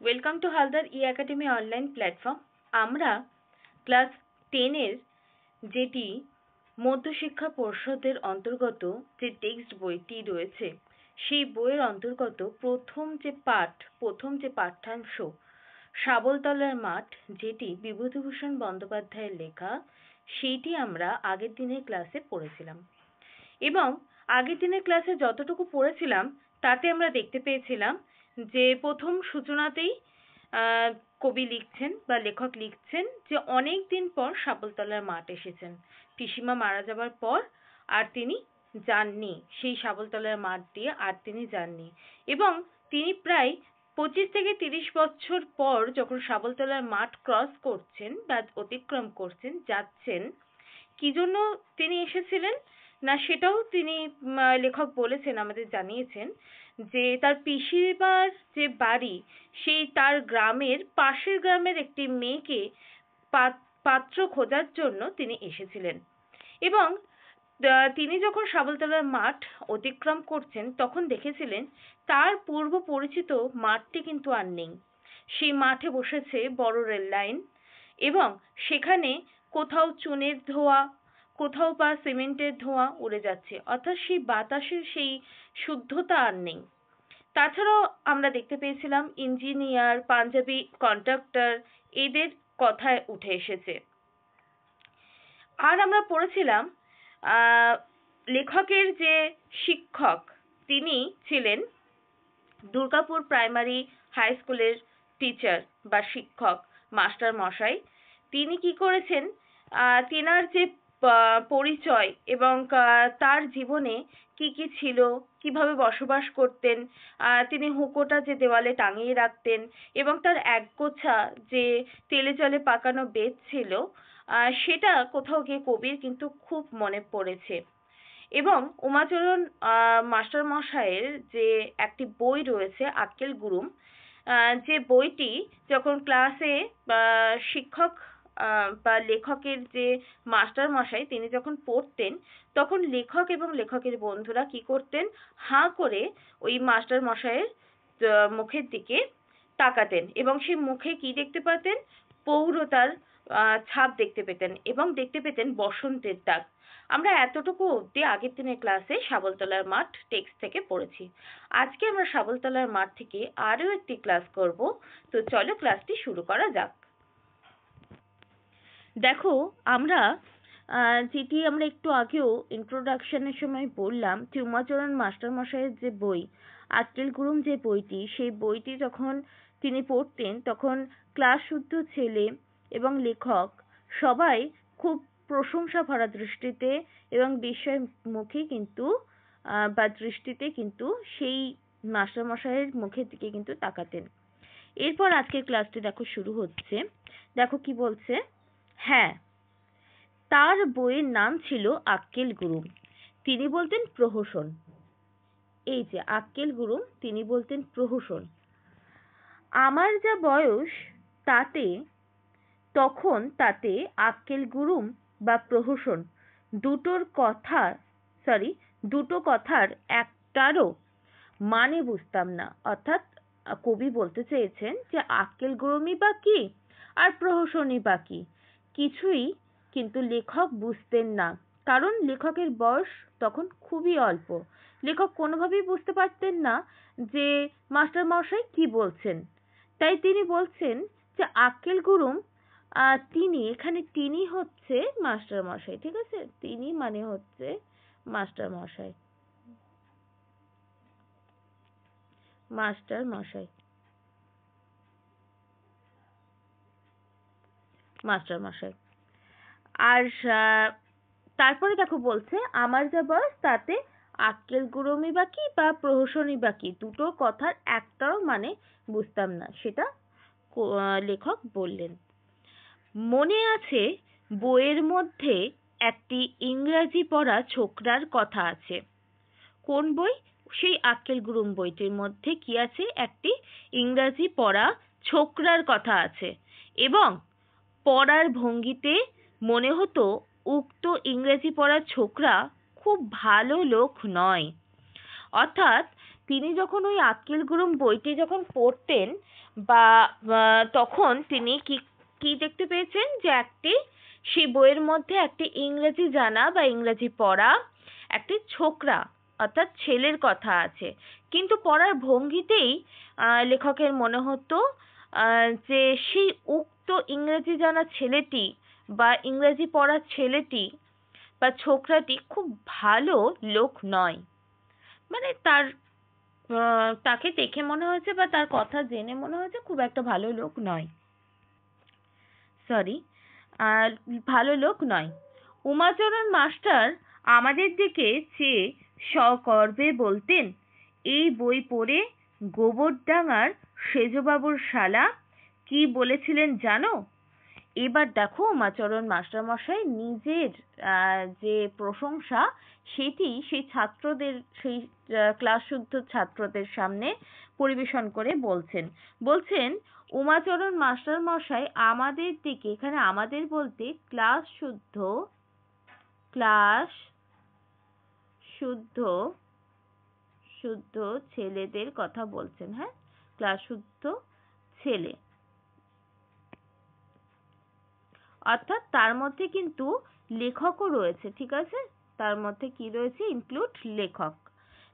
Welcome to Haldar E academy online platform. আমরা class 10-এর যেটি মধ্যশিক্ষা পর্ষদের অন্তর্গত যে টেক্সট বইটি রয়েছে, সেই বইয়ের অন্তর্গত প্রথম যে পাঠ্যাংশ শাবলতলার মাঠ, যেটি বিভূতিভূষণ বন্দ্যোপাধ্যায়ের লেখা, সেইটি আমরা আগের দিনের ক্লাসে পড়েছিলাম। এবং আগের দিনের ক্লাসে যতটুকু পড়েছিলাম তাতে আমরা দেখতে পেয়েছিলাম যে প্রথম সূচনাতেই কবি লিখছেন বা লেখক লিখছেন যে অনেক দিন পর শাবলতলার মাঠ এসেছেন। পিসিমা মারা যাবার পর আর তিনি যাননি, সেই শাবলতলার মাঠ দিয়ে আর তিনি যাননি। এবং তিনি প্রায় 25 থেকে 30 বছর পর যখন শাবলতলার মাঠ ক্রস করছেন বা অতিক্রম করছেন, যাচ্ছেন, কি জন্য তিনি এসেছিলেন না সেটাও তিনি লেখক বলেছেন, আমাদের জানিয়েছেন যে তার পিসিমার যে বাড়ি, সেই তার গ্রামের পাশের গ্রামের একটি মেয়েকে পাত্র খোঁজার জন্য তিনি এসেছিলেন। এবং তিনি যখন শাবলতলার মাঠ অতিক্রম করছেন তখন দেখেছিলেন তার পূর্ব পরিচিত মাঠটি কিন্তু আর নেই। সেই মাঠে বসেছে বড় রেল লাইন এবং সেখানে কোথাও চুনের ধোঁয়া, কোথাও বা সিমেন্টের ধোঁয়া উড়ে যাচ্ছে, অর্থাৎ সেই বাতাসের সেই শুদ্ধতা আর নেই। তাছাড়াও আমরা দেখতে পেয়েছিলাম ইঞ্জিনিয়ার, পাঞ্জাবি কন্ট্রাক্টর, এদের কথায় উঠে এসেছে। আর আমরা পড়েছিলাম লেখকের যে শিক্ষক, তিনি ছিলেন দুর্গাপুর প্রাইমারি হাই স্কুলের টিচার বা শিক্ষক মাস্টার মশাই। তিনি কি করেছেন, তেনার যে পরিচয় এবং তার জীবনে কি কি ছিল, কিভাবে বসবাস করতেন, তিনি হুঁকোটা যে দেওয়ালে টাঙিয়ে রাখতেন এবং তার একগোছা যে তেলে জলে পাকানো বেত ছিল, সেটা কোথাও গিয়ে কবির কিন্তু খুব মনে পড়েছে। এবং উমাচরণ মাস্টার মশাইয়ের যে একটি বই রয়েছে আক্কেল গুরুম, যে বইটি যখন ক্লাসে শিক্ষক বা লেখকের যে মাস্টার মশাই তিনি যখন পড়তেন, তখন লেখক এবং লেখকের বন্ধুরা কি করতেন, হাঁ করে ওই মাস্টার মশাইয়ের মুখের দিকে তাকাতেন এবং সেই মুখে কি দেখতে পেতেন, পৌরতার ছাপ দেখতে পেতেন এবং দেখতে পেতেন বসন্তের দাগ। আমরা এতটুকু অবধি আগের দিনের ক্লাসে শাবলতলার মাঠ টেক্সট থেকে পড়েছি। আজকে আমরা শাবলতলার মাঠ থেকে আরও একটি ক্লাস করব। তো চলো ক্লাসটি শুরু করা যাক। দেখো, আমরা যেটি আমরা একটু আগেও ইন্ট্রোডাকশনের সময় বললাম যে উমাচরণ মাস্টার মশাইয়ের যে বই আক্কেল গুরুম, যে বইটি, সেই বইটি যখন তিনি পড়তেন তখন ক্লাস শুদ্ধ ছেলে এবং লেখক সবাই খুব প্রশংসা ভরা দৃষ্টিতে এবং বিস্ময় মুখে কিন্তু বা দৃষ্টিতে কিন্তু সেই মাস্টার মশাইয়ের মুখের দিকে কিন্তু তাকাতেন। এরপর আজকের ক্লাসটি দেখো শুরু হচ্ছে। দেখো কি বলছে, হ্যাঁ, তার বইয়ের নাম ছিল আক্কেল গুরুম, তিনি বলতেন প্রহসন। এই যে আক্কেল গুরুম, তিনি বলতেন প্রহসন। আমার যা বয়স তখন তাতে আক্কেল গুরুম বা প্রহসন দুটো কথার একটারও মানে বুঝতাম না। অর্থাৎ কবি বলতে চেয়েছেন যে আক্কেল গুরুমই বা কি আর প্রহসনই বা কি, কিছুই কিন্তু লেখক বুঝতেন না, কারণ লেখকের বয়স তখন খুবই অল্প। লেখক কোনোভাবেই বুঝতে পারতেন না যে মাস্টার মশাই কি বলছেন। তাই তিনি বলছেন যে আক্কেল গুরুম, এখানে তিনি হচ্ছে মাস্টার মশাই, ঠিক আছে? তিনি মানে হচ্ছে মাস্টার মশাই, মাস্টার মশাই, মাস্টার মশাই। আর তারপরে দেখো বলছে, আমার যা বয়স তাতে আক্কেল গুরুমই বা কি বা প্রহসনই বা কি, দুটো কথার একটাও মানে বুঝতাম না, সেটা লেখক বললেন। মনে আছে বইয়ের মধ্যে একটি ইংরাজি পড়া ছোকরার কথা আছে। কোন বই? সেই আক্কেল গুরুম বইটির মধ্যে কি আছে, একটি ইংরাজি পড়া ছোকরার কথা আছে এবং পড়ার ভঙ্গিতে মনে হতো উক্ত ইংরেজি পড়া ছোকরা খুব ভালো লোক নয়। অর্থাৎ তিনি যখন ওই আক্কেল গুরুম বইটি যখন পড়তেন বা তখন তিনি কি কি দেখতে পেয়েছেন যে সেই বইয়ের মধ্যে একটি ইংরেজি জানা বা ইংরেজি পড়া একটি ছোকরা অর্থাৎ ছেলের কথা আছে, কিন্তু পড়ার ভঙ্গিতেই লেখকের মনে হতো যে সেই উক্ত ইংরেজি জানা ছেলেটি বা ইংরেজি পড়া ছেলেটি বা ছোকরাটি খুব ভালো লোক নয়। মানে তাকে দেখে মনে হয়েছে বা তার কথা জেনে মনে হয়েছে খুব একটা ভালো লোক নয়, সরি, ভালো লোক নয়। উমাচরণ মাস্টার আমাদের দিকে চেয়ে সগর্বে বলতেন, এই বই পড়ে গোবরডাঙ্গার সেজবাবুর শালা কি বলেছিলেন জানো? এবার দেখো উমাচরণ মাস্টার মশাই নিজের যে প্রশংসা সেটি সেই ছাত্রদের, সেই ক্লাস শুদ্ধ ছাত্রদের সামনে পরিবেশন করে বলছেন উমাচরণ মাস্টার মশাই আমাদের দিকে, এখানে আমাদের বলতে ক্লাস শুদ্ধ ছেলেদের কথা বলছেন। হ্যাঁ, ক্লাস শুদ্ধ ছেলে, অর্থাৎ তার মধ্যে কিন্তু লেখকও রয়েছে। ঠিক আছে, তার মধ্যে কি রয়েছে? ইনক্লুড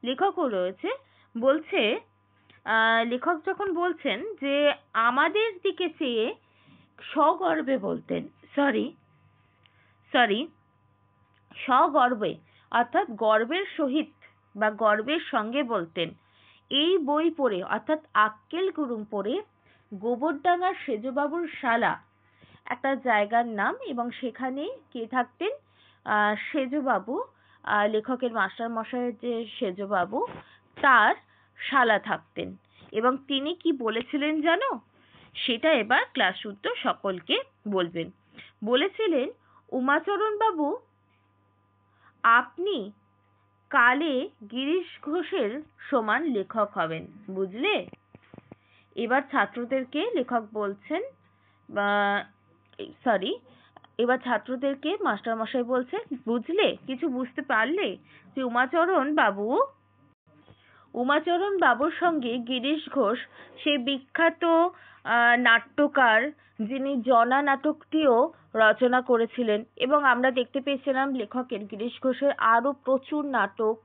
লেখকও রয়েছে। বলছে লেখক যখন বলছেন যে আমাদের দিকে চেয়ে সগর্বে বলতেন, সগর্বে অর্থাৎ গর্বের সহিত বা গর্বের সঙ্গে বলতেন, এই বই পড়ে অর্থাৎ আক্কেল গুরুম পড়ে গোবরডাঙ্গার সেজবাবুর শালা একটা জায়গার নাম, এবং সেখানে কে থাকতেন? সেজবাবু, লেখকের মাস্টার মশাইয়ের যে সেজবাবু, তার শালা থাকতেন। এবং তিনি কি বলেছিলেন জানো? সেটা এবার ক্লাস শুদ্ধ সকলকে বলবেন। বলেছিলেন, উমাচরণ বাবু, আপনি কালে গিরিশ ঘোষের সমান লেখক হবেন, বুঝলে? এবার ছাত্রদেরকে লেখক বলছেন, এবার ছাত্রদেরকে মাস্টার মশাই বলছেন, বুঝলে, কিছু বুঝতে পারলে যে উমাচরণ বাবুর সঙ্গে গিরিশ ঘোষ, সেই বিখ্যাত নাট্যকার, যিনি জনা নাটকটিও রচনা করেছিলেন, এবং আমরা দেখতে পেয়েছিলাম লেখকের গিরিশ ঘোষের আরো প্রচুর নাটক,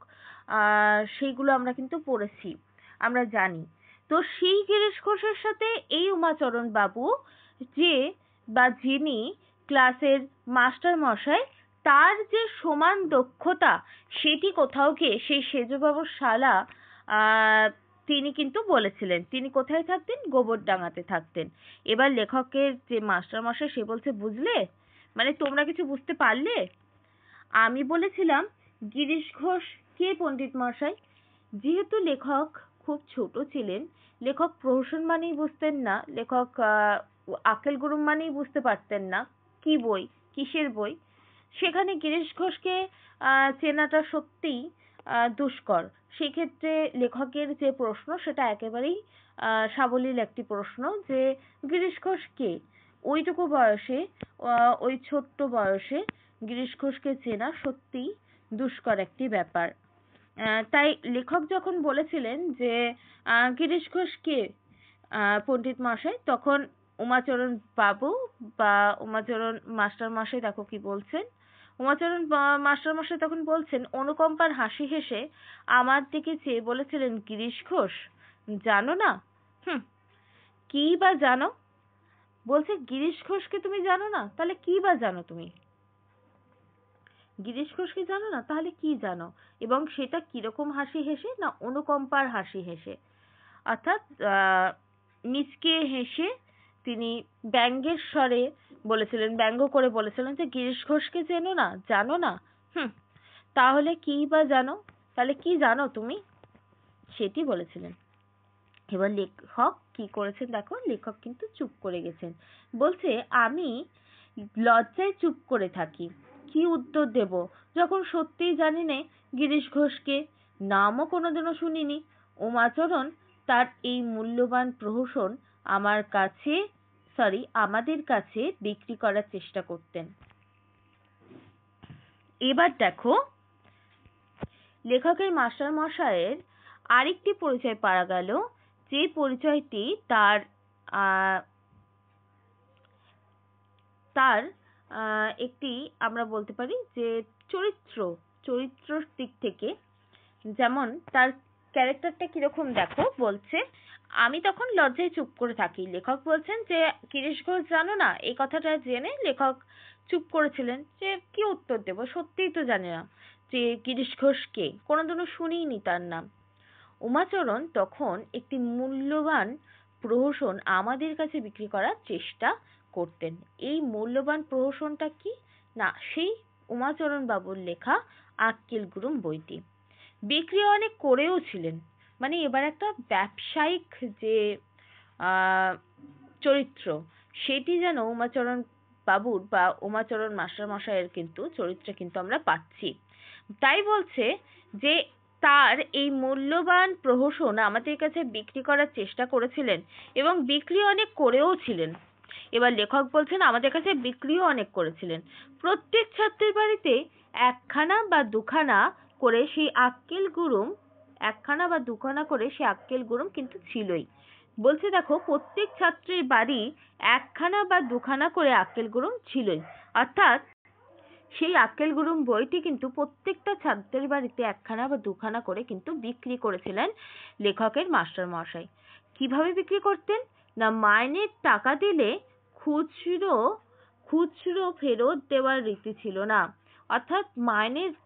সেইগুলো আমরা কিন্তু পড়েছি, আমরা জানি। তো সেই গিরিশ ঘোষের সাথে এই উমাচরণ বাবু যিনি ক্লাসের মাস্টার মশাই, তার যে সমান দক্ষতা সেটি কোথাও গিয়ে সেই সেজবাবুর শালা তিনি কিন্তু বলেছিলেন। তিনি কোথায় থাকতেন? গোবরডাঙ্গাতে থাকতেন। এবার লেখকের যে মাস্টার মশাই সে বলছে, বুঝলে, মানে তোমরা কিছু বুঝতে পারলে? আমি বলেছিলাম গিরিশ ঘোষ কে পণ্ডিত মশাই? যেহেতু লেখক খুব ছোট ছিলেন, লেখক প্রহসন মানেই বুঝতেন না, লেখক আক্কেল গুরুম মানেই বুঝতে পারতেন না কি বই, কিসের বই। সেখানে গিরিশ ঘোষকে চেনাটা সত্যিই দুষ্কর। সেক্ষেত্রে লেখকের যে প্রশ্ন সেটা একেবারেই সাবলীল একটি প্রশ্ন, যে গিরিশ ঘোষ কে? ওইটুকু বয়সে, ওই ছোট্ট বয়সে গিরিশ ঘোষকে চেনা সত্যিই দুষ্কর একটি ব্যাপার। তাই লেখক যখন বলেছিলেন যে গিরিশ ঘোষ কে পণ্ডিত মশাই, তখন উমাচরণ বাবু বা উমাচরণ মাস্টার মশাই দেখো কি বলছেন। উমাচরণ মাস্টার মশাই তখন বলছেন অনুকম্পার হাসি হেসে আমার দিকে চেয়ে বলেছিলেন, গিরিশ ঘোষ জানো না? কি বা জানো? বলছে গিরিশ ঘোষকে তুমি জানো না, তাহলে কি বা জানো? তুমি গিরিশ ঘোষকে জানো না, তাহলে কি জানো? এবং সেটা কিরকম হাসি হেসে? না, অনুকম্পার হাসি হেসে, অর্থাৎ মিচকে হেসে তিনি ব্যঙ্গের স্বরে বলেছিলেন, ব্যঙ্গ করে বলেছিলেন যে গিরিশ ঘোষকে চেনো না, জানো না? তাহলে কি বা জানো? তাহলে কি জানো তুমি? সেটি বলেছিলেন। এবার লেখক কি করেছেন দেখো, লেখক কিন্তু চুপ করে গেছেন। বলছে, আমি লজ্জায় চুপ করে থাকি, কি উত্তর দেব যখন সত্যিই জানি না গিরিশ ঘোষকে, নামও কোনোদিনও শুনিনি। উমাচরণ তার এই মূল্যবান প্রহসন আমাদের কাছে বিক্রি করার চেষ্টা করতেন। এবার দেখো লেখকের মাস্টার মশাইয়ের আরেকটি পরিচয় পাওয়া গেল, যে পরিচয়টি তার তার একটি আমরা বলতে পারি যে চরিত্রর দিক থেকে, যেমন তার ক্যারেক্টারটা কিরকম দেখো। বলছে, আমি তখন লজ্জায় চুপ করে থাকি। লেখক বলছেন যে গিরিশ ঘোষ জানো না। এই কথাটা জেনে লেখক চুপ করেছিলেন যে কি উত্তর দেব, সত্যিই তো জানি না যে গিরিশ ঘোষ কে, কোনোদিনও শুনিনি তার নাম। উমাচরণ তখন একটি মূল্যবান প্রহসন আমাদের কাছে বিক্রি করার চেষ্টা করতেন। এই মূল্যবান প্রহসনটা কি না, সেই উমাচরণ বাবুর লেখা আক্কেল গুরুম বইটি বিক্রি অনেক করেও ছিলেন। মানে এবার একটা ব্যবসায়িক যে চরিত্র, সেটি যেন উমাচরণ বাবুর বা উমাচরণ মাস্টার মশাইয়ের কিন্তু চরিত্রে কিন্তু আমরা পাচ্ছি। তাই বলছে যে তার এই মূল্যবান প্রহসন আমাদের কাছে বিক্রি করার চেষ্টা করেছিলেন এবং বিক্রি অনেক করেও ছিলেন। এবার লেখক বলছেন আমাদের কাছে বিক্রিও অনেক করেছিলেন। প্রত্যেক ছাত্রের বাড়িতে একখানা বা দুখানা করে সেই আক্কেল গুরুম কিন্তু ছিলই। বলছে দেখো, প্রত্যেক ছাত্রের বাড়ি একখানা বা দুখানা করে আক্কেল গুরুম ছিলই, অর্থাৎ সেই আক্কেল গুরুম বইটি কিন্তু প্রত্যেকটা ছাত্রের বাড়িতে একখানা বা দুখানা করে কিন্তু বিক্রি করেছিলেন লেখকের মাস্টার মশাই। কিভাবে বিক্রি করতেন না, মাইনের টাকা দিলে খুচরো ফেরত দেওয়ার রীতি ছিল না। অর্থাৎ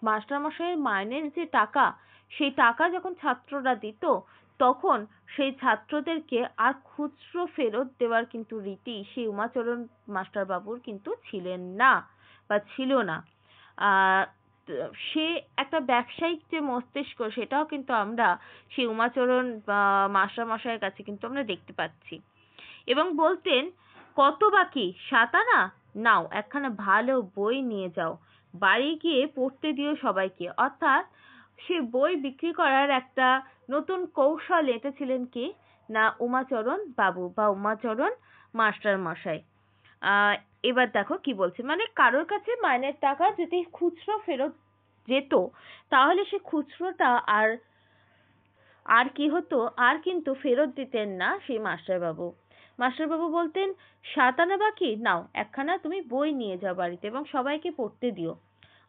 মাস্টার মশাইয়ের মাইনের যে টাকা, সেই টাকা যখন ছাত্ররা দিত, তখন সেই ছাত্রদেরকে আর খুচরো ফেরত দেওয়ার কিন্তু রীতি সেই উমাচরণ মাস্টার বাবুর কিন্তু ছিলেন না বা ছিল না। সে একটা ব্যবসায়িক যে মস্তিষ্ক, সেটাও কিন্তু আমরা সেই উমাচরণ মাস্টার মশাইয়ের কাছে কিন্তু আমরা দেখতে পাচ্ছি। এবং বলতেন, কত বাকি 7 আনা, নাও একখানা ভালো বই নিয়ে যাও, বাড়ি গিয়ে পড়তে দিও সবাইকে। অর্থাৎ সে বই বিক্রি করার একটা নতুন কৌশল এঁটেছিলেন কি না, উমাচরণ বাবু বা উমাচরণ মাস্টার মশাই। এবার দেখো কি বলছে, মানে কারোর কাছে মাইনের টাকা যদি খুচরো ফেরত যেত, তাহলে সে খুচরোটা আর কি হতো, আর কিন্তু ফেরত দিতেন না সেই মাস্টারবাবু। মাস্টারবাবু বলতেন, 7 আনা বাকি, নাও একখানা তুমি বই নিয়ে যাও বাড়িতে এবং সবাইকে পড়তে দিও।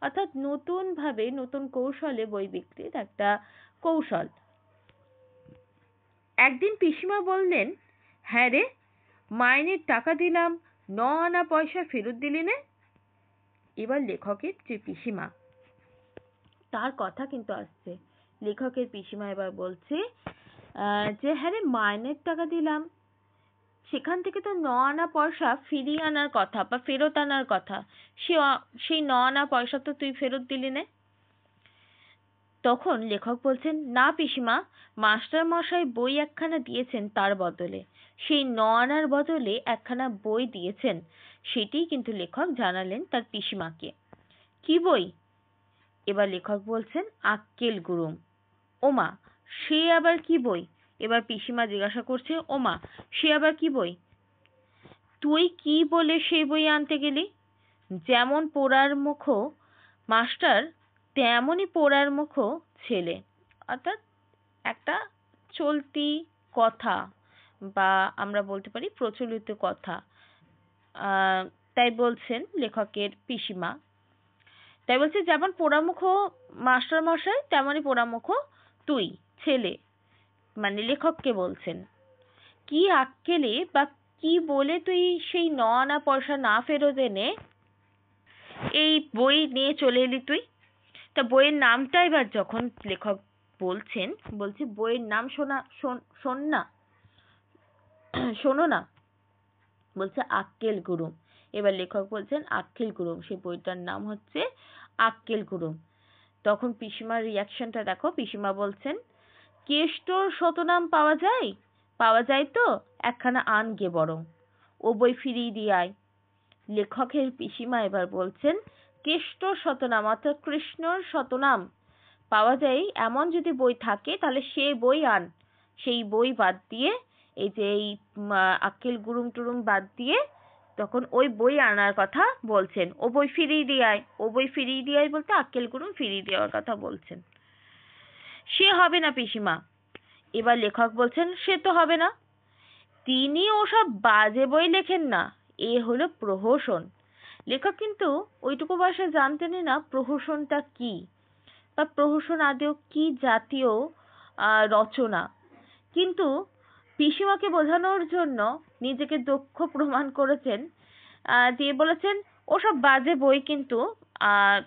অর্থাৎ নতুন কৌশলে বই বিক্রির একটা কৌশল। একদিন পিসিমা বললেন, হ্যাঁ রে, মাইনের টাকা দিলাম, 9 আনা পয়সা ফেরত দিলি নে। এবার লেখকের যে পিসিমা, তার কথা কিন্তু আসছে। লেখকের পিসিমা এবার বলছে যে হ্যাঁ রে, মাইনের টাকা দিলাম, সেখান থেকে তো 9 আনা পয়সা ফিরিয়ে আনার কথা বা ফেরত আনার কথা, সেই 9 আনা পয়সা তো তুই ফেরত দিলি নে। তখন লেখক বলছেন, না পিসিমা, মাস্টার মশাই বই একখানা দিয়েছেন তার বদলে, সেই 9 আনার বদলে একখানা বই দিয়েছেন। সেটিই কিন্তু লেখক জানালেন তার পিসিমাকে। কি বই? এবার লেখক বলছেন, আক্কেল গুরুম। ওমা, সে আবার কি বই? এবার পিসিমা জিজ্ঞাসা করছে, ওমা, সে আবার কি বই? তুই কি বলে সেই বই আনতে গেলি? যেমন পোড়ার মুখো মাস্টার, তেমনই পোড়ার মুখো ছেলে। অর্থাৎ একটা চলতি কথা বা আমরা বলতে পারি প্রচলিত কথা। তাই বলছেন লেখকের পিসিমা। তাই বলছে, যেমন পোড়ামুখো মাস্টার মশাই, তেমনই পোড়ামুখো তুই ছেলে। মানে লেখককে বলছেন, কি আক্কেলে বা কি বলে তুই সেই 9 আনা পয়সা না ফেরত এনে এই বই নিয়ে চলে এলি তুই? তা বইয়ের নামটা এবার যখন লেখক বলছে বইয়ের নাম শোনো না। বলছে আক্কেল গুরুম। এবার লেখক বলছেন আক্কেল গুরুম, সেই বইটার নাম হচ্ছে আক্কেল গুরুম। তখন পিসিমার রিয়াকশনটা দেখো। পিসিমা বলছেন, কেষ্টর শতনাম পাওয়া যায় তো, একখানা আন গে বরং, ও বই ফিরিয়ে দিয়ে আয়। লেখকের পিসিমা এবার বলছেন, কেষ্টর শতনাম অর্থাৎ কৃষ্ণর শতনাম পাওয়া যায় এমন যদি বই থাকে, তাহলে সে বই আন। সেই বই বাদ দিয়ে, এই যে এই আক্কেল গুরুম টুরুম বাদ দিয়ে তখন ওই বই আনার কথা বলছেন। ও বই ফিরিয়ে দিয়ে আয় বলতে আক্কেল গুরুম ফিরিয়ে দেওয়ার কথা বলছেন। সে হবে না পিসিমা, এবার লেখক বলছেন সে তো হবে না, তিনি ওসব বাজে বই লেখেন না, এ হলো প্রহসন। লেখক কিন্তু ওইটুকু বয়সে জানতেনই না প্রহসনটা কি, বা প্রহসন আদৌ কি জাতীয় রচনা। কিন্তু পিসিমাকে বোঝানোর জন্য নিজেকে দক্ষ প্রমাণ করেছেন, দিয়ে বলেছেন ওসব বাজে বই কিন্তু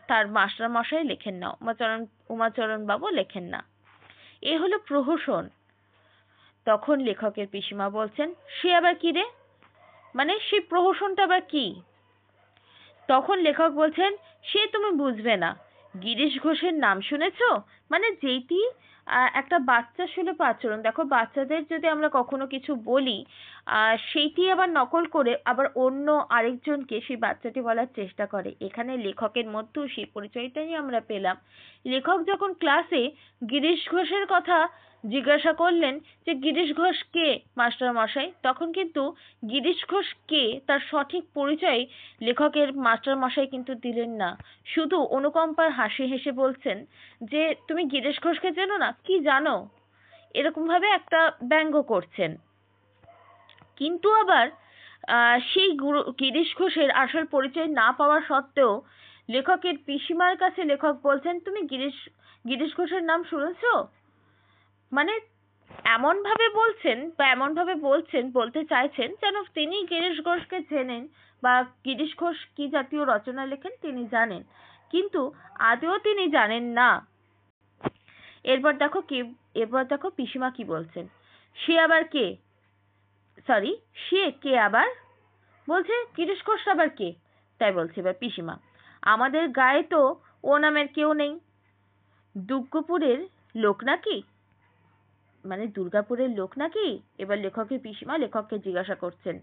তার মাস্টার মশাই লেখেন না, উমাচরণ বাবু লেখেন না, এ হলো প্রহসন। তখন লেখকের পিসিমা বলছেন সে আবার কি রে, মানে সেই প্রহসনটা আবার কি? তখন লেখক বলছেন সে তুমি বুঝবে না, গিরিশ ঘোষের নাম শুনেছো? মানে যেটি একটা বাচ্চা সুলভ আচরণ। দেখো, বাচ্চাদের যদি আমরা কখনো কিছু বলি, সেইটি আবার নকল করে আবার অন্য আরেকজনকে সেই বাচ্চাটি বলার চেষ্টা করে। এখানে লেখকের মধ্যেও সেই পরিচয়টাই আমরা পেলাম। লেখক যখন ক্লাসে গিরিশ ঘোষের কথা জিজ্ঞাসা করলেন যে গিরিশ ঘোষ কে মাস্টার মশাই, তখন কিন্তু গিরিশ ঘোষ কে তার সঠিক পরিচয় লেখকের মাস্টার মশাই কিন্তু দিলেন না, শুধু অনুকম্পার হাসি হেসে বলছেন যে তুমি গিরিশ ঘোষকে চেনো না, কি জানো, এরকম ভাবে একটা ব্যঙ্গ করছেন। কিন্তু আবার সেই গিরিশ ঘোষের আসল পরিচয় না পাওয়া সত্ত্বেও লেখকের পিসিমার কাছে লেখক বলছেন তুমি গিরিশ ঘোষের নাম শুনেছো? মানে এমন ভাবে বলছেন, বা এমন ভাবে বলতে চাইছেন যেন তিনি গিরিশ ঘোষকে চেনেন, বা গিরিশ ঘোষ কি জাতীয় রচনা লেখেন তিনি জানেন, কিন্তু আদৌ তিনি জানেন না। এরপর দেখো পিসিমা কি বলছেন, সে আবার কে, সরি সে কে আবার, বলছে গিরিশ ঘোষ আবার কে? তাই বলছে এবার পিসিমা, আমাদের গায়ে তো ও নামের কেউ নেই, দুর্গাপুরের লোক নাকি, মানে দুর্গাপুরের লোক নাকি? এবার লেখকের পিসিমা লেখককে জিজ্ঞাসা করছেন,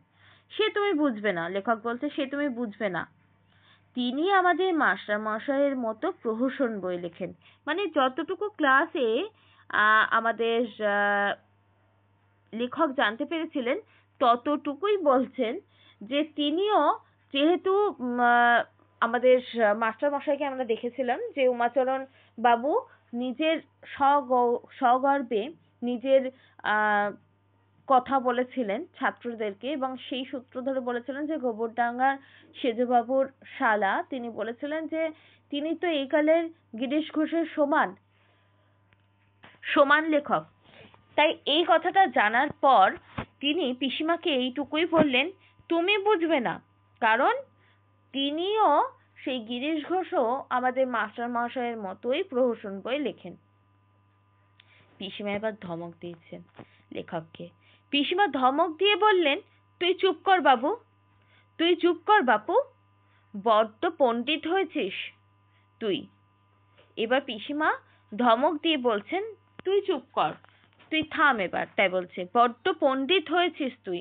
সে তুমি বুঝবে না। লেখক বলছে সে তুমি বুঝবে না, তিনি আমাদের মাস্টার মশাইয়ের মতো প্রহসন বই লেখেন। মানে যতটুকু ক্লাসে আমাদের লেখক জানতে পেরেছিলেন ততটুকুই বলছেন যে তিনিও যেহেতু আমাদের মাস্টার মশাইকে আমরা দেখেছিলাম যে উমাচরণ বাবু নিজের সগর্বে নিজের কথা বলেছিলেন ছাত্রদেরকে, এবং সেই সূত্র ধরে বলেছিলেন যে গোবরডাঙ্গার সেজবাবুর শালা তিনি বলেছিলেন যে তিনি তো এই কালের গিরিশ ঘোষের সমান লেখক। তাই এই কথাটা জানার পর তিনি পিসিমাকে এইটুকুই বললেন, তুমি বুঝবে না, কারণ তিনিও সেই গিরিশ ঘোষও আমাদের মাস্টার মশাইয়ের মতোই প্রহসন বই লেখেন। পিসিমা এবার ধমক দিয়েছেন লেখককে। পিসিমা ধমক দিয়ে বললেন, তুই চুপ কর বাবু, তুই চুপ কর বাপু, বড্ড পণ্ডিত হয়েছিস তুই। এবার পিসিমা ধমক দিয়ে বলছেন, তুই চুপ কর, তুই থাম এবার। তাই বলছে বড্ড পণ্ডিত হয়েছিস তুই,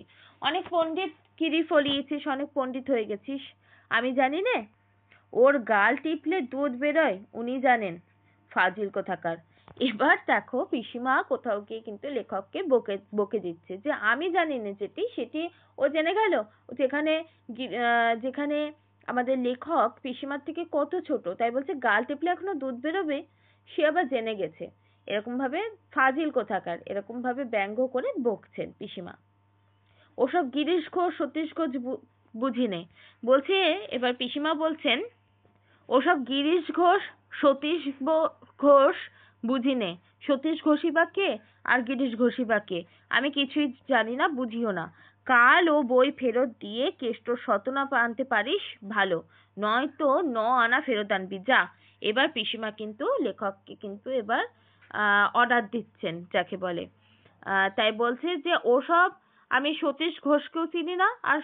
অনেক পণ্ডিত কিরি ফলিয়েছিস, অনেক পণ্ডিত হয়ে গেছিস, আমি জানি নে, ওর গাল টিপলে দুধ বেরোয় উনি জানেন, ফাজিল কোথাকার। এবার দেখো পিসিমা কোথাও গিয়ে কিন্তু লেখককে বকে দিচ্ছে যে আমি জানি না সেটি ও জেনে গেল, যেখানে যেখানে আমাদের লেখক পিসিমার থেকে কত ছোট, তাই বলছে গাল টিপলে এখনো দুধ বেরোবে, সে আবার জেনে গেছে, এরকম ভাবে ফাজিল কোথাকার, এরকম ভাবে ব্যঙ্গ করে বকছেন পিসিমা। ওসব গিরিশ ঘোষ সতীশ ঘোষ বুঝি নে, বলছে এবার পিসিমা বলছেন ওসব গিরিশ ঘোষ সতীশ ঘোষ বুঝি নে, সতীশ ঘোষই বা কে আর গিরিশ ঘোষই বা কে, আমি কিছুই জানি না, বুঝিও না, কাল ও বই ফেরত দিয়ে কেষ্ট শতনা আনতে পারিস ভালো, নয়তো 9 আনা ফেরত আনবি যা। এবার পিসিমা কিন্তু লেখককে কিন্তু এবার অর্ডার দিচ্ছেন যাকে বলে। তাই বলছে যে ওসব আমি সতীশ ঘোষকেও চিনি না আর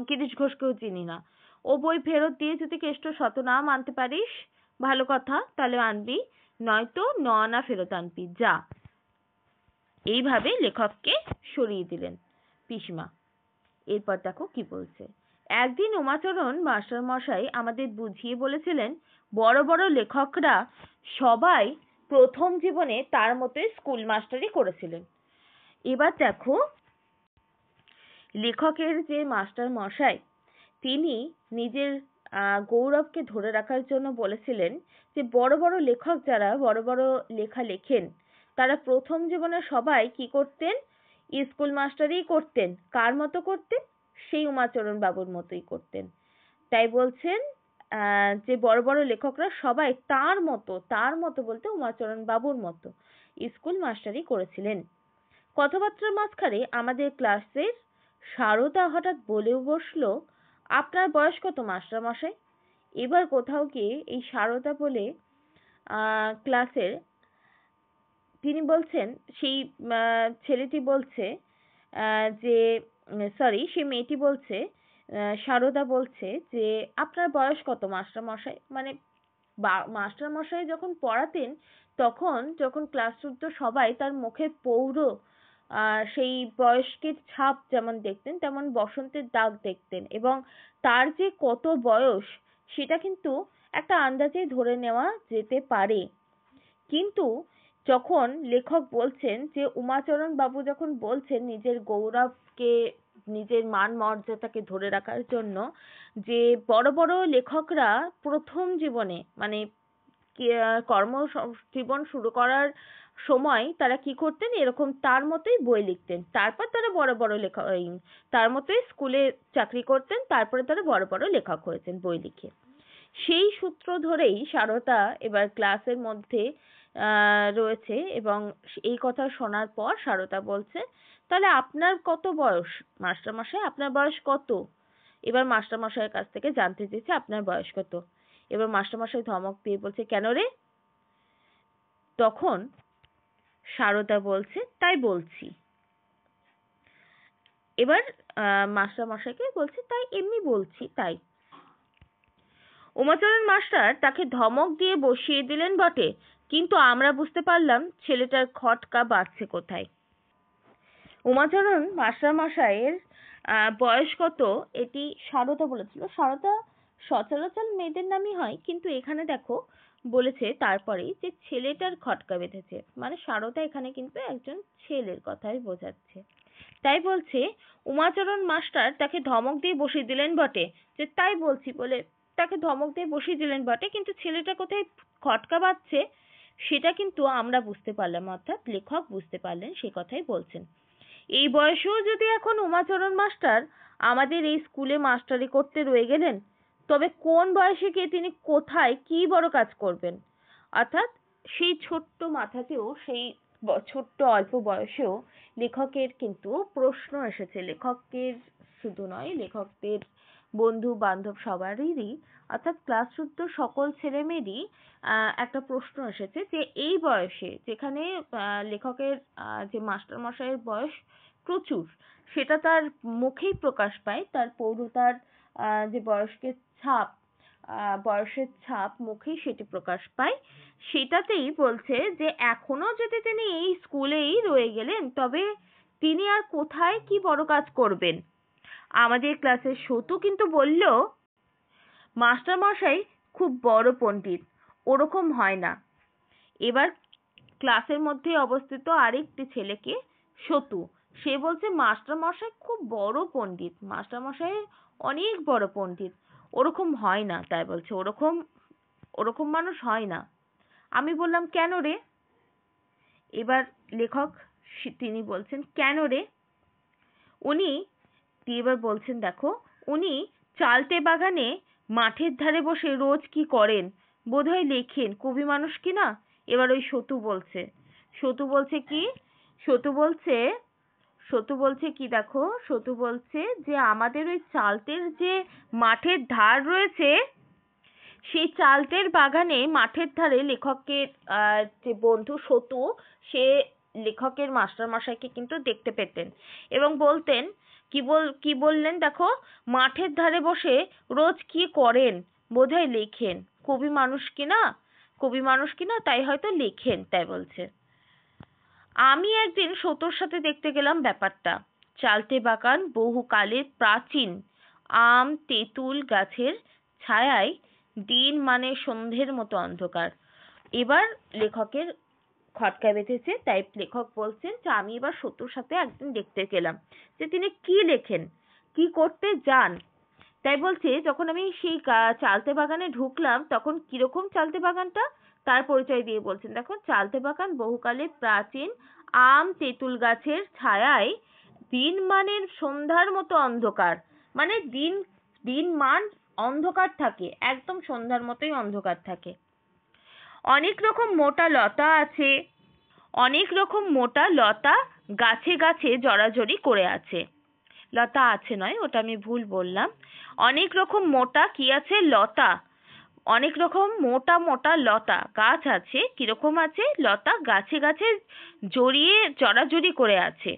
গিরিশ ঘোষকেও চিনি না, ও বই ফেরত দিয়ে যদি কেষ্ট শতনাম আনতে পারিস ভালো কথা, তাহলে আনবি, নয়তো 9 আনা ফেরত আনবি যা। এইভাবে লেখককে সরিয়ে দিলেন পিসিমা। এরপর দেখো কি বলছে, একদিন উমাচরণ মাস্টার মশাই আমাদের বুঝিয়ে বলেছিলেন বড় বড় লেখকরা সবাই প্রথম জীবনে তার মতোই স্কুল মাস্টারি করেছিলেন। এবার দেখো লেখকের যে মাস্টার মশাই তিনি নিজের গৌরবকে ধরে রাখার জন্য বলেছিলেন যে বড় বড় লেখক যারা বড় বড় লেখা লেখেন তারা প্রথম জীবনে সবাই কি করতেন? স্কুল মাস্টারই করতেন। কার মতো করতেন? সেই উমাচরণ বাবুর মতোই করতেন। তাই বলছেন যে বড় বড় লেখকরা সবাই তার মতো বলতে উমাচরণ বাবুর মতো স্কুল মাস্টারই করেছিলেন। কথাবার্তার মাঝখানে আমাদের ক্লাসের সারদা হঠাৎ বলেও বসলো, আপনার বয়স কত মাস্টার মশাই? এবার কোথাও গিয়ে এই সারদা বলে ক্লাসের তিনি বলছেন, সেই ছেলেটি বলছে যে সরি সেই মেয়েটি বলছে, সারদা বলছে যে আপনার বয়স কত মাস্টার মশাই? মানে মাস্টার মশাই যখন পড়াতেন তখন যখন ক্লাস রুদ্ধ সবাই তার মুখে পৌর সেই বয়স্কের ছাপ যেমন দেখতেন তেমন বসন্তের দাগ দেখতেন, এবং তার যে কত বয়স সেটা কিন্তু একটা আন্দাজেই ধরে নেওয়া যেতে পারে। কিন্তু যখন লেখক বলছেন যে উমাচরণ বাবু যখন বলছেন নিজের গৌরবকে, নিজের মান মর্যাদাকে ধরে রাখার জন্য যে বড় বড় লেখকরা প্রথম জীবনে মানে কর্ম জীবন শুরু করার সময় তারা কি করতেন, এরকম তার মতোই বই লিখতেন, তারপর তারা বড় বড় লেখক, তার মতোই স্কুলে চাকরি করতেন, তারপরে তারা বড় বড় লেখক হয়েছেন বই লিখে। সেই সূত্র ধরেই সারদা এবার ক্লাসের মধ্যে রয়েছে, এবং এই কথা শোনার পর সারদা বলছে, তাহলে আপনার কত বয়স মাস্টারমশাই? আপনার বয়স কত? এবার মাস্টারমশাইয়ের কাছ থেকে জানতে চেয়েছে আপনার বয়স কত। এবার মাস্টারমশাই ধমক দিয়ে বলছে, কেন রে? তখন সারদা বলছে, তাই বলছি। এবার মাস্টারমশাইকে বলছে, তাই এমনি বলছি তাই। উমাচরণ মাস্টার তাকে ধমক দিয়ে বসিয়ে দিলেন বটে, কিন্তু আমরা বুঝতে পারলাম ছেলেটার খটকা বাজছে কোথায়। উমাচরণ মাস্টার মশাইয়ের বয়স কত এটি সারদা বলেছিল। সারদা সচরাচর মেয়েদের নামই হয়, কিন্তু এখানে দেখো বলেছে তারপরে যে ছেলেটার খটকা বেঁধেছে, মানে সারদা এখানে কিন্তু একজন ছেলের কথাই বোঝাচ্ছে। তাই বলছে উমাচরণ মাস্টার তাকে ধমক দিয়ে বসিয়ে দিলেন বটে, যে তাই বলছি বলে তাকে ধমক দিয়ে বসিয়ে দিলেন বটে, কিন্তু ছেলেটা কোথায় খটকা বাজছে সেটা কিন্তু আমরা বুঝতে পারলাম, অর্থাৎ লেখক বুঝতে পারলেন, সে কথাই বলছেন। এই বয়সেও যদি এখন উমাচরণ মাস্টার আমাদের এই স্কুলে মাস্টারি করতে রয়ে গেলেন, তবে কোন বয়সে গিয়ে তিনি কোথায় কি বড় কাজ করবেন? অর্থাৎ সেই ছোট্ট মাথাতেও, সেই ছোট্ট অল্প বয়সেও লেখকের কিন্তু প্রশ্ন এসেছে। লেখকের শুধু নয়, লেখকদের বন্ধু বান্ধব সবারই, অর্থাৎ ক্লাস শুদ্ধ সকল ছেলেমেয়েরই একটা প্রশ্ন এসেছে যে এই বয়সে যেখানে লেখকের যে মাস্টার মশাইয়ের বয়স প্রচুর, সেটা তার মুখেই প্রকাশ পায়, তার পৌরতার যে বয়সের ছাপ মুখেই সেটি প্রকাশ পায়। সেটাতেই বলছে যে এখনো যদি তিনি এই স্কুলেই রয়ে গেলেন তবে তিনি আর কোথায় কি বড় কাজ করবেন। আমাদের ক্লাসের সতু কিন্তু বলল, মাস্টার মশাই খুব বড় পণ্ডিত, ওরকম হয় না। এবার ক্লাসের মধ্যে অবস্থিত আরেকটি ছেলেকে সতু, সে বলছে মাস্টার মশাই খুব বড় পণ্ডিত, মাস্টার মশাই অনেক বড় পণ্ডিত, ওরকম হয় না। তাই বলছে ওরকম মানুষ হয় না। আমি বললাম কেন রে? এবার লেখক তিনি বলছেন কেন রে? উনি এবার বলছেন, দেখো উনি চালতে বাগানে মাঠের ধারে বসে রোজ কি করেন, বোধহয় লেখেন, কবি মানুষ কি না। এবার ওই সতু বলছে কি, সতু বলছে কি দেখো, সতু বলছে যে আমাদের ওই চালতের যে মাঠের ধার রয়েছে, সেই চালতের বাগানে মাঠের ধারে লেখকের যে বন্ধু সতু, সে লেখকের মাস্টার মশাইকে কিন্তু দেখতে পেতেন এবং বলতেন, কি বললেন দেখো, মাঠের ধারে বসে রোজ কি করেন, বোধহয় লেখেন, কবি মানুষ কিনা তাই হয়তো লেখেন। তাই বলছে। আমি একদিন সতুর সাথে দেখতে গেলাম ব্যাপারটা। চালতে বাগান বহুকালের প্রাচীন আম তেঁতুল গাছের ছায়ায় দিন মানে সন্ধ্যের মতো অন্ধকার। এবার লেখকের খটকা বেঁধেছে, তাই লেখক বলছেন যে আমি এবার সতুর সাথে একদিন দেখতে গেলাম যে তিনি কি লেখেন, কি করতে যান। তাই বলছে যখন আমি সেই চালতে বাগানে ঢুকলাম তখন কিরকম চালতে বাগানটা, তার পরিচয় দিয়ে বলছেন। দেখো, চালতে বাগান বহুকালে প্রাচীন আম তেঁতুল গাছের ছায়ায় দিনমানের সন্ধ্যার মতো অন্ধকার, মানে দিনমান অন্ধকার থাকে, একদম সন্ধ্যার মতোই অন্ধকার থাকে। অনেক রকম মোটা লতা আছে, অনেক রকম মোটা লতা গাছে গাছে জড়াজড়ি করে আছে। লতা আছে নয়, ওটা আমি ভুল বললাম। অনেক রকম মোটা কি আছে? লতা। অনেক রকম মোটা মোটা লতা গাছ আছে। কিরকম আছে? লতা গাছে গাছে জড়াজড়ি করে আছে।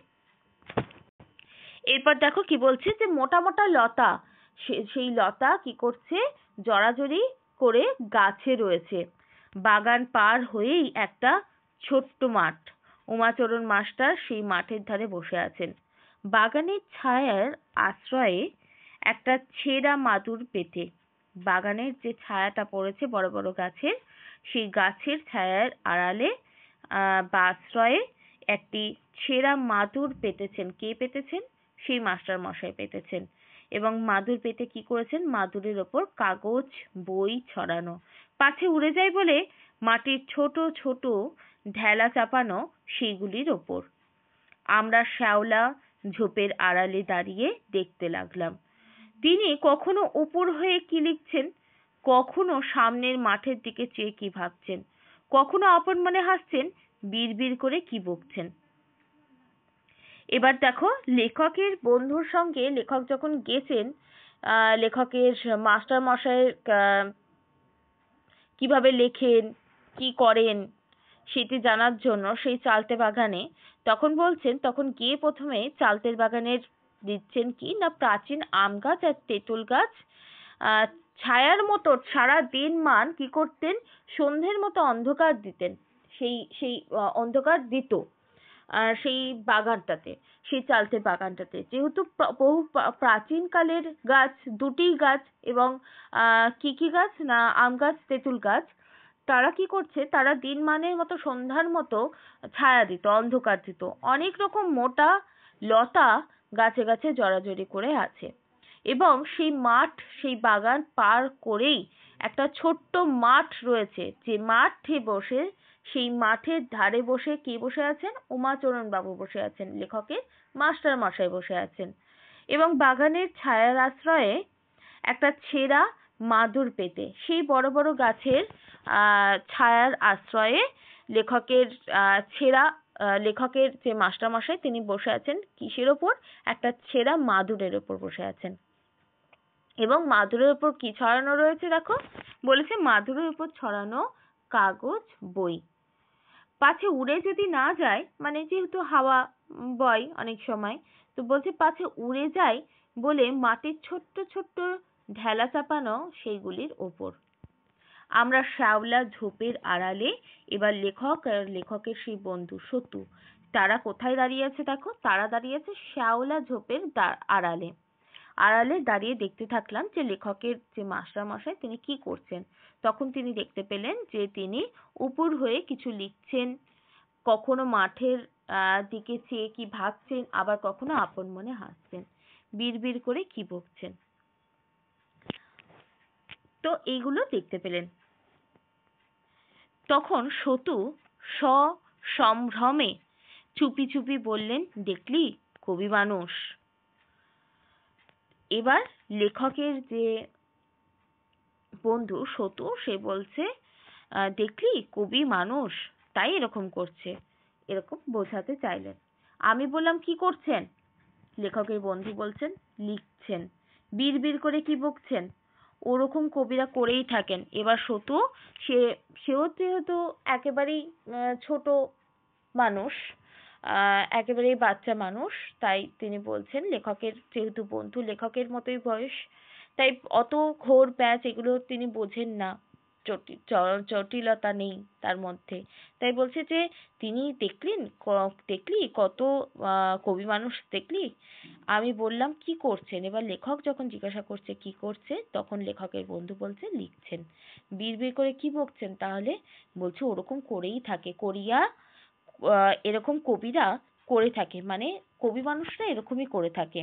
এরপর দেখো কি বলছে, যে মোটা মোটা লতা, সেই লতা কি করছে? জড়াজড়ি করে গাছে রয়েছে। বাগান পার হয়েই একটা ছোট্ট মাঠ। উমাচরণ মাস্টার সেই মাঠের ধারে বসে আছেন। বাগানের ছায়ার আশ্রয়ে একটা ছেঁড়া মাদুর পেতে, বাগানের যে ছায়াটা পড়েছে বড় বড় গাছের, সেই গাছের ছায়ার আড়ালে বা আশ্রয়ে একটি ছেঁড়া মাদুর পেতেছেন। কে পেতেছেন? সেই মাস্টার মশাই পেতেছেন। এবং মাদুর পেতে কি করেছেন? মাদুরের ওপর কাগজ বই ছড়ানো, পাছে উড়ে যায় বলে মাটির ছোট ছোট ঢেলা চাপানো সেইগুলির ওপর। আমরা শ্যাওলা ঝোপের আড়ালে দাঁড়িয়ে দেখতে লাগলাম। তিনি কখনো উপর হয়ে কি লিখছেন, কখনো সামনের মাঠের দিকে চেয়ে কি ভাবছেন, কখনো আপন মনে হাসছেন, বিড়বিড় করে কি বকছেন। এবার দেখো, লেখকের বন্ধুর সঙ্গে লেখক যখন গেছেন, লেখকের মাস্টার মশাইয়ের কিভাবে লেখেন, কি করেন সেটি জানার জন্য সেই চালতে বাগানে, তখন বলছেন, তখন গিয়ে প্রথমে চালতের বাগানের দিচ্ছেন কি না, প্রাচীন আম গাছ আর তেঁতুল গাছ ছায়ার মতো সারা দিন মান কি করতেন? সন্ধ্যের মতো অন্ধকার দিতেন। সেই অন্ধকার দিত সেই বাগানটাতে, সেই চালতে বাগানটাতে। যেহেতু বহু প্রাচীন কালের গাছ, দুটি গাছ, এবং কি কি গাছ না, আম গাছ তেঁতুল গাছ, তারা কি করছে? তারা দিনমানের মতো সন্ধ্যার মতো ছায়া দিত, অন্ধকার দিত। অনেক রকম মোটা লতা গাছে গাছে জড়াজড়ি করে আছে। এবং সেই মাঠ, সেই বাগান পার করেই একটা ছোট্ট মাঠ রয়েছে, যে মাঠে বসে, সেই মাঠের ধারে বসে কে বসে আছেন? উমাচরণ বাবু বসে আছেন, লেখকের মাস্টার মশাই বসে আছেন। এবং বাগানের ছায়ার আশ্রয়ে একটা ছেঁড়া মাদুর পেতে, সেই বড় বড় গাছের ছায়ার আশ্রয়ে লেখকের লেখকের যে মাস্টার মশাই, তিনি বসে আছেন কিসের ওপর? একটা ছেঁড়া মাদুরের ওপর বসে আছেন। এবং মাদুরের উপর কি ছড়ানো রয়েছে? দেখো, বলেছে মাদুরের উপর ছড়ানো কাগজ বই, পাছে উড়ে যদি না যায়, মানে যেহেতু হাওয়া বয় অনেক সময়, তো বলছে পাছে উড়ে যায় বলে মাটির ছোট্ট ছোট্ট ঢেলা চাপানো সেইগুলির ওপর। আমরা শ্যাওলা ঝোপের আড়ালে, এবার লেখক আর লেখকের সেই বন্ধু সতু, তারা কোথায় দাঁড়িয়ে আছে? দেখো, তারা দাঁড়িয়ে আছে শ্যাওলা ঝোপের আড়ালে। আড়ালে দাঁড়িয়ে দেখতে থাকলাম যে লেখকের যে মাস্টার মশাই তিনি কি করছেন। তখন তিনি দেখতে পেলেন যে তিনি উপর হয়ে কিছু লিখছেন, কখনো মাঠের দিকে চেয়ে কি ভাবছেন, আবার কখনো আপন মনে হাসছেন, বিড়বিড় করে কি বকছেন। তো এইগুলো দেখতে পেলেন। তখন সতু সসম্ভ্রমে চুপি চুপি বললেন, দেখলি কবি মানুষ। এবার লেখকের যে বন্ধু সতু, সে বলছে, দেখলি কবি মানুষ, তাই এরকম করছে, এরকম বোঝাতে চাইলেন। আমি বললাম, কি করছেন? লেখকের বন্ধু বলছেন, লিখছেন। বিড়বিড় করে কি বকছেন? ওরকম কবিরা করেই থাকেন। এবার সতু, সেও যেহেতু একেবারেই ছোট মানুষ, একেবারেই বাচ্চা মানুষ, তাই তিনি বলছেন, লেখকের যেহেতু বন্ধু, লেখকের মতোই বয়স, তাই অত ঘোর প্যাঁচ এগুলো তিনি বোঝেন না, জটিলতা নেই তার মধ্যে। তাই বলছে যে তিনি দেখলি কত কবি মানুষ, দেখলি। আমি বললাম, কি করছেন? এবার লেখক যখন জিজ্ঞাসা করছে কি করছে, তখন লেখকের বন্ধু বলছে, লিখছেন। বিড়বিড় করে কি বকছেন তাহলে? বলছে ওরকম করেই থাকে, করিয়া এরকম কবিরা করে থাকে, মানে কবি মানুষরা এরকমই করে থাকে।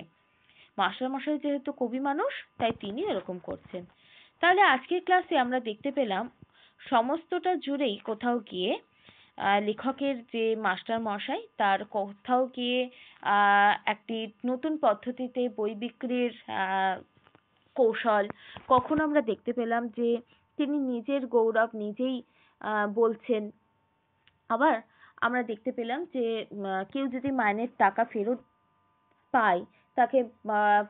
মাস্টারমশাই যেহেতু কবি মানুষ, তাই তিনি এরকম করছেন। তাহলে আজকের ক্লাসে আমরা দেখতে পেলাম সমস্তটা জুড়েই কোথাও গিয়ে লেখকের যে মাস্টার মশাই তার কোথাও গিয়ে একটি নতুন পদ্ধতিতে বই বিক্রির কৌশল, কখনো আমরা দেখতে পেলাম যে তিনি নিজের গৌরব নিজেই বলছেন। আবার আমরা দেখতে পেলাম যে কেউ যদি মাইনের টাকা ফেরত পায়, তাকে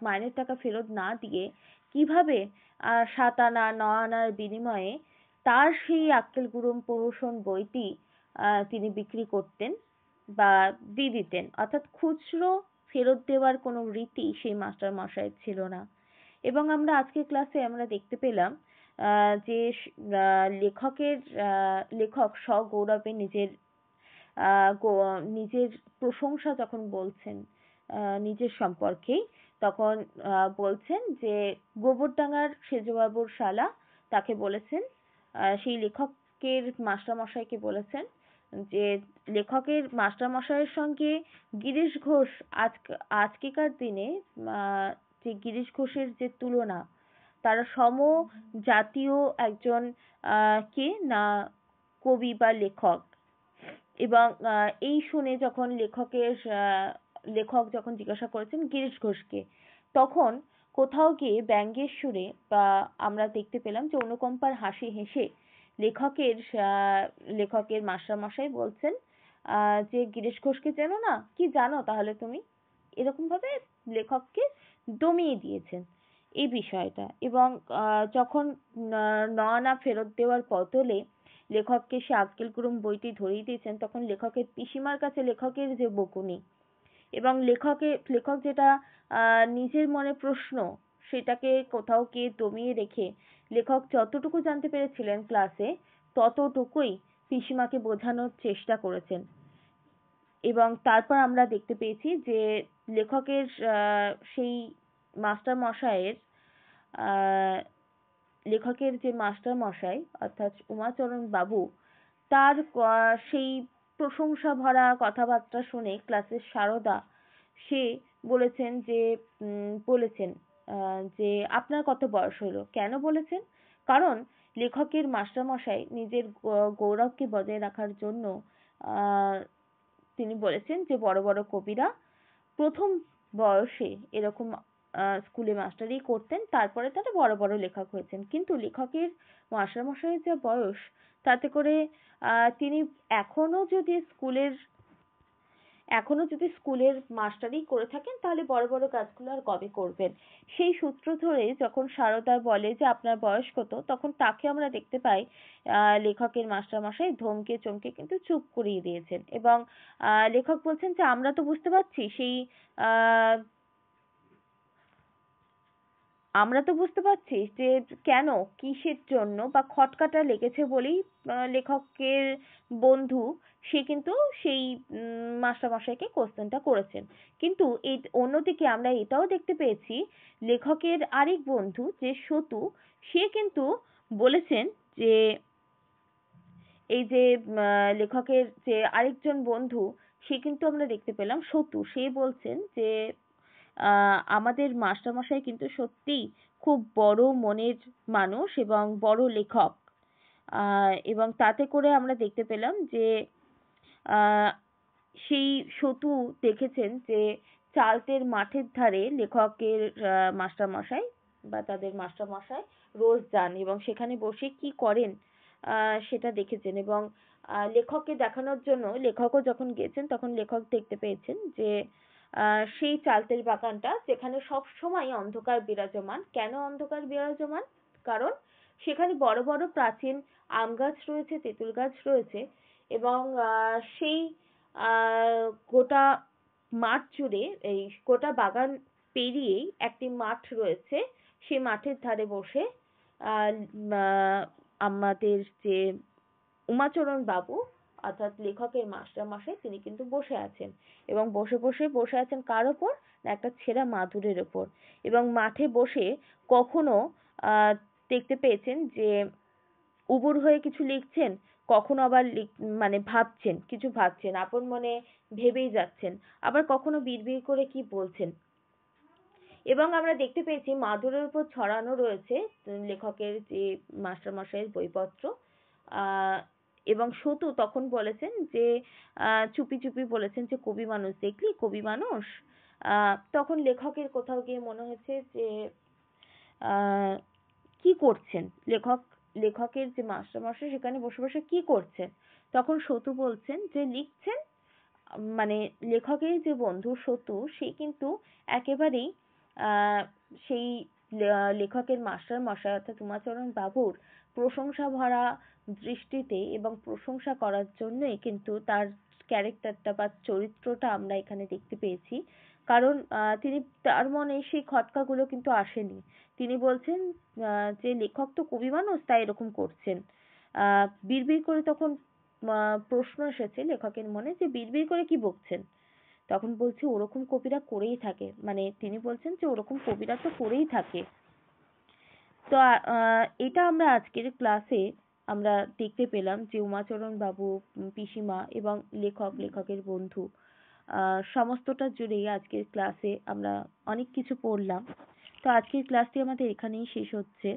মাইনের টাকা ফেরত না দিয়ে কিভাবে 7 আনা 9 আনার বিনিময়ে তার সেই আক্কেল গুড়ুম পোষণ বইটি তিনি বিক্রি করতেন বা দিয়ে দিতেন। অর্থাৎ খুচরো ফেরত দেওয়ার কোনো রীতি সেই মাস্টার মশাইয়ের ছিল না। এবং আমরা আজকের ক্লাসে আমরা দেখতে পেলাম যে লেখকের লেখক সগৌরবে নিজের প্রশংসা যখন বলছেন নিজের সম্পর্কেই, তখন বলছেন যে গোবরডাঙ্গার সেজবাবুর শালা তাকে বলেছেন, সেই লেখকের মাস্টারমশাইকে বলেছেন যে লেখকের মাস্টারমশাইয়ের সঙ্গে গিরিশ ঘোষ আজকেকার দিনে যে গিরিশ ঘোষের যে তুলনা, তারা সমজাতীয় একজন কে না কবি বা লেখক। এবং এই শুনে যখন লেখক যখন জিজ্ঞাসা করেছেন গিরিশ ঘোষকে, তখন কোথাও গিয়ে ব্যঙ্গের সুরে বা আমরা দেখতে পেলাম যে অনুকম্পার হাসি হেসে লেখকের মাস্টারমশাই বলছেন যে গিরিশ ঘোষকে চেনো না, কি জানো তাহলে তুমি, এরকম ভাবে লেখককে দমিয়ে দিয়েছেন এই বিষয়টা। এবং যখন 9 আনা ফেরত দেওয়ার বদলে লেখককে সে আক্কেল গুড়ুম বইটি ধরিয়ে দিয়েছেন, তখন লেখকের পিসিমার কাছে লেখকের যে বকুনি, এবং লেখক যেটা নিজের মনে প্রশ্ন সেটাকে কোথাও গিয়ে দমিয়ে রেখে লেখক যতটুকু জানতে পেরেছিলেন ক্লাসে ততটুকুই পিসিমাকে বোঝানোর চেষ্টা করেছেন। এবং তারপর আমরা দেখতে পেয়েছি যে লেখকের সেই মাস্টার মশাইয়ের লেখকের যে মাস্টার মশাই অর্থাৎ উমাচরণ বাবু, তার সেই প্রশংসা ভরা কথাবার্তা শুনে ক্লাসের সারদা সে বলেছেন যে আপনার কত বয়স হলো? কেন বলেছেন? কারণ লেখকের মাস্টার মশাই নিজের গৌরবকে বজায় রাখার জন্য তিনি বলেছেন যে বড় বড় কবিরা প্রথম বয়সে এরকম স্কুলে মাস্টারি করতেন, তারপরে তারা বড় বড় লেখক হয়েছেন। কিন্তু লেখকের মাস্টারমশাইয়ের যা বয়স, তাতে করে তিনি এখনো যদি স্কুলের মাস্টারি করে থাকেন, তাহলে বড় বড় কাজগুলো আর কবে করবেন? সেই সূত্র ধরে যখন সারদা বলে যে আপনার বয়স কত, তখন তাকে আমরা দেখতে পাই লেখকের মাস্টারমশাই ধমকে চমকে কিন্তু চুপ করিয়ে দিয়েছেন। এবং লেখক বলছেন যে আমরা তো বুঝতে পারছি আহ আমরা তো বুঝতে পারছি যে কেন, কিসের জন্য বা খটকাটা লেগেছে বলেই লেখকের বন্ধু সে কিন্তু সেই মাস্টারমশাইকে কোশ্চেনটা করেছেন। কিন্তু এই অন্যদিকে আমরা এটাও দেখতে পেয়েছি লেখকের আরেক বন্ধু যে সতু, সে কিন্তু বলেছেন যে এই যে লেখকের যে আরেকজন বন্ধু, সে কিন্তু আমরা দেখতে পেলাম সতু, সে বলছেন যে আমাদের মাস্টারমশাই কিন্তু সত্যিই খুব বড় মনের মানুষ এবং বড় লেখক। এবং তাতে করে আমরা দেখতে পেলাম যে সেই সতু দেখেছেন যে চালতের মাঠের ধারে লেখকের মাস্টারমশাই বা তাদের মাস্টারমশাই রোজ যান এবং সেখানে বসে কি করেন সেটা দেখেছেন। এবং লেখককে দেখানোর জন্য লেখকও যখন গেছেন, তখন লেখক দেখতে পেয়েছেন যে সেই চালতের বাগানটা যেখানে সব সময় অন্ধকার বিরাজমান। কেন অন্ধকার বিরাজমান? কারণ সেখানে বড় বড় প্রাচীন আম গাছ রয়েছে, তেঁতুল গাছ রয়েছে, এবং সেই গোটা মাঠ জুড়ে এই গোটা বাগান পেরিয়েই একটি মাঠ রয়েছে। সেই মাঠের ধারে বসে আমাদের যে উমাচরণ বাবু অর্থাৎ লেখকের মাস্টারমশাই, তিনি কিন্তু বসে আছেন এবং বসে আছেন কার ওপর? না একটা ছেঁড়া মাদুরের ওপর। এবং মাঠে বসে কখনো দেখতে পেয়েছেন যে উবুর হয়ে কিছু লিখছেন, কখনো আবার কিছু ভাবছেন, আপন মনে ভেবেই যাচ্ছেন, আবার কখনো বিড়বিড় করে কি বলছেন। এবং আমরা দেখতে পেয়েছি মাদুরের উপর ছড়ানো রয়েছে লেখকের যে মাস্টারমশাইয়ের বইপত্র। আহ এবং সতু তখন বলেছেন যে চুপি চুপি বলেছেন যে কবি মানুষ দেখলি কবি মানুষ। তখন লেখকের কোথাও গিয়ে মনে হয়েছে যে আহ কি করছেন লেখক, লেখকের যে মাস্টারমশাই সেখানে বসে বসে কি করছেন। তখন সতু বলছেন যে লিখছেন, মানে লেখকের যে বন্ধু সতু সে কিন্তু একেবারেই আহ সেই লেখকের মাস্টার মশাই অর্থাৎ উমাচরণ বাবুর প্রশংসা ভরা দৃষ্টিতে এবং প্রশংসা করার জন্যই কিন্তু তার ক্যারেক্টারটা বা চরিত্রটা আমরা এখানে দেখতে পেয়েছি। কারণ তিনি, তার মনে সেই খটকাগুলো কিন্তু আসেনি। তিনি বলছেন যে লেখক তো কবি মানুষ তাই এরকম করছেন। বিড়বিড় করে তখন প্রশ্ন এসেছে লেখকের মনে যে বিড়বিড় করে কি বকছেন। তখন বলছে ওরকম কবিরা করেই থাকে, মানে তিনি বলছেন যে ওরকম কবিরা তো করেই থাকে। তো এটা আমরা আজকের ক্লাসে আমরা দেখতে পেলাম যে উমাচরণ বাবু, পিসিমা এবং লেখক, লেখকের বন্ধু, সমস্তটা জুড়েই আজকের ক্লাসে আমরা অনেক কিছু পড়লাম। তো আজকের ক্লাসটি আমাদের এখানেই শেষ হচ্ছে।